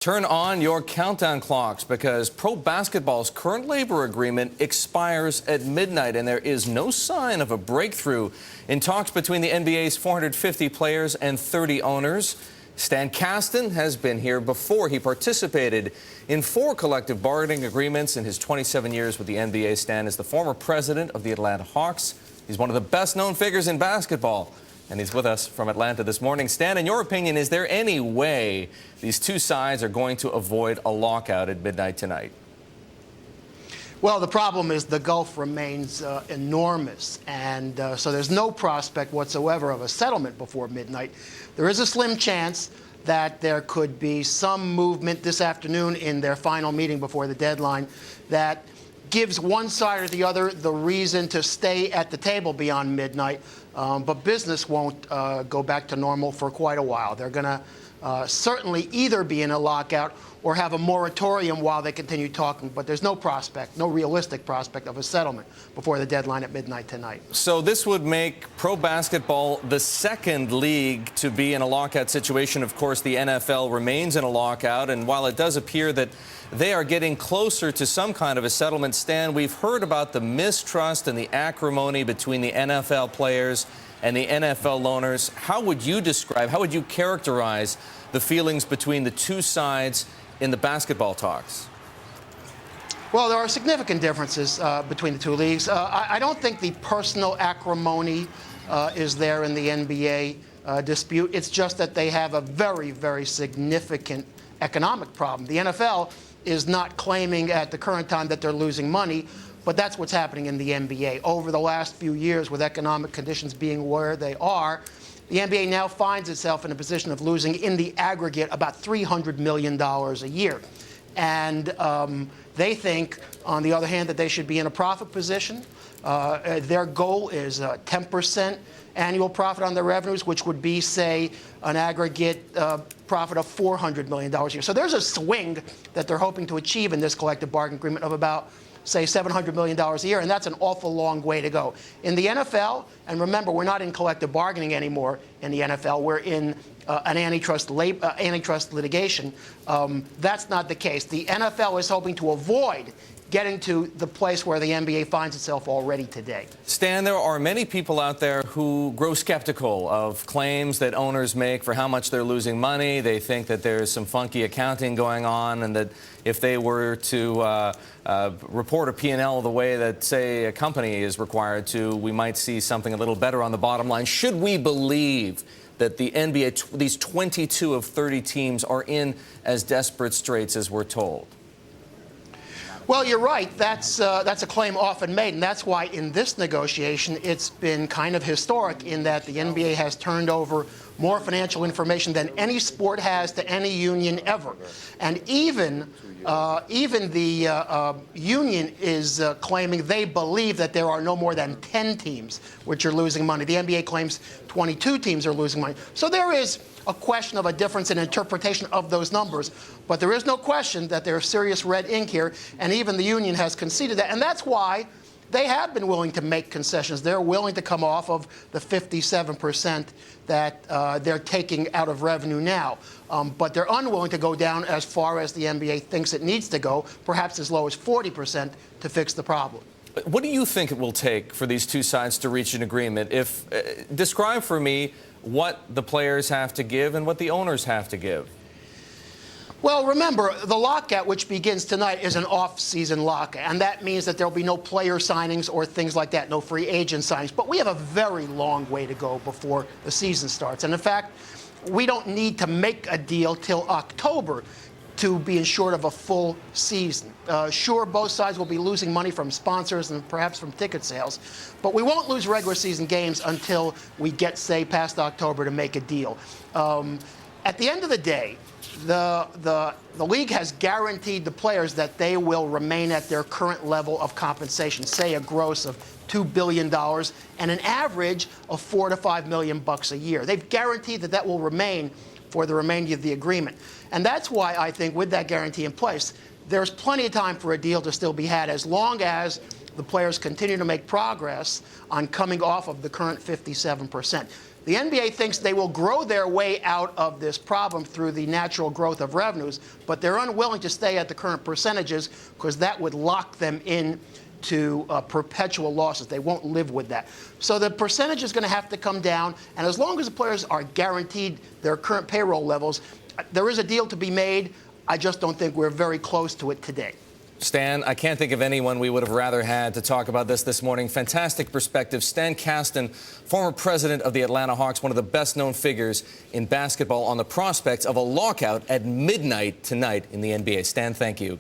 Turn on your countdown clocks because pro basketball's current labor agreement expires at midnight, and there is no sign of a breakthrough in talks between the NBA's 450 players and 30 owners. Stan Kasten has been here before. He participated in 4 collective bargaining agreements in his 27 years with the NBA. Stan is the former president of the Atlanta Hawks. He's one of the best-known figures in basketball, and he's with us from Atlanta this morning. Stan, in your opinion, is there any way these two sides are going to avoid a lockout at midnight tonight? Well, the problem is the gulf remains enormous, and so there's no prospect whatsoever of a settlement before midnight. There is a slim chance that there could be some movement this afternoon in their final meeting before the deadline that gives one side or the other the reason to stay at the table beyond midnight, but business won't go back to normal for quite a while. They're going to certainly either be in a lockout or have a moratorium while they continue talking, but there's no prospect, no realistic prospect of a settlement before the deadline at midnight tonight. So this would make pro basketball the second league to be in a lockout situation. Of course, the NFL remains in a lockout, and while it does appear that they are getting closer to some kind of a settlement, Stan, we've heard about the mistrust and the acrimony between the NFL players and the NFL owners. How would you describe, how would you characterize the feelings between the two sides in the basketball talks? Well, there are significant differences between the two leagues. I don't think the personal acrimony is there in the NBA dispute. It's just that they have a very, very significant economic problem. The NFL is not claiming at the current time that they're losing money, but that's what's happening in the NBA. Over the last few years, with economic conditions being where they are, the NBA now finds itself in a position of losing, in the aggregate, about $300 million a year. And they think, on the other hand, that they should be in a profit position. Their goal is 10% annual profit on their revenues, which would be, say, an aggregate profit of $400 million a year. So there's a swing that they're hoping to achieve in this collective bargaining agreement of about, say, $700 million a year, and that's an awful long way to go. In the NFL, and remember, we're not in collective bargaining anymore in the NFL, we're in an antitrust litigation. That's not the case. The NFL is hoping to avoid getting to the place where the NBA finds itself already today. Stan, there are many people out there who grow skeptical of claims that owners make for how much they're losing money. They think that there's some funky accounting going on, and that if they were to report a P&L the way that, say, a company is required to, we might see something a little better on the bottom line. Should we believe that the NBA, these 22 of 30 teams, are in as desperate straits as we're told? Well, you're right. That's a claim often made, and that's why in this negotiation it's been kind of historic in that the NBA has turned over more financial information than any sport has to any union ever. And even the union is claiming they believe that there are no more than 10 teams which are losing money. The NBA claims 22 teams are losing money. So there is a question of a difference in interpretation of those numbers. But there is no question that there's serious red ink here, and even the union has conceded that. And that's why they have been willing to make concessions. They're willing to come off of the 57% that they're taking out of revenue now. But they're unwilling to go down as far as the NBA thinks it needs to go, perhaps as low as 40%, to fix the problem. What do you think it will take for these two sides to reach an agreement? Describe for me what the players have to give and what the owners have to give. Well, remember, the lockout, which begins tonight, is an off-season lockout, and that means that there will be no player signings or things like that, no free agent signings. But we have a very long way to go before the season starts. And in fact, we don't need to make a deal till October to be assured of a full season. Sure, both sides will be losing money from sponsors and perhaps from ticket sales, but we won't lose regular season games until we get, say, past October to make a deal. At the end of the day, the league has guaranteed the players that they will remain at their current level of compensation, say a gross of $2 billion and an average of $4 to $5 million a year. They've guaranteed that that will remain for the remainder of the agreement. And that's why I think with that guarantee in place, there's plenty of time for a deal to still be had as long as the players continue to make progress on coming off of the current 57%. The NBA thinks they will grow their way out of this problem through the natural growth of revenues, but they're unwilling to stay at the current percentages because that would lock them in to perpetual losses. They won't live with that. So the percentage is going to have to come down, and as long as the players are guaranteed their current payroll levels, there is a deal to be made. I just don't think we're very close to it today. Stan, I can't think of anyone we would have rather had to talk about this morning. Fantastic perspective. Stan Kasten, former president of the Atlanta Hawks, one of the best-known figures in basketball, on the prospects of a lockout at midnight tonight in the NBA. Stan, thank you.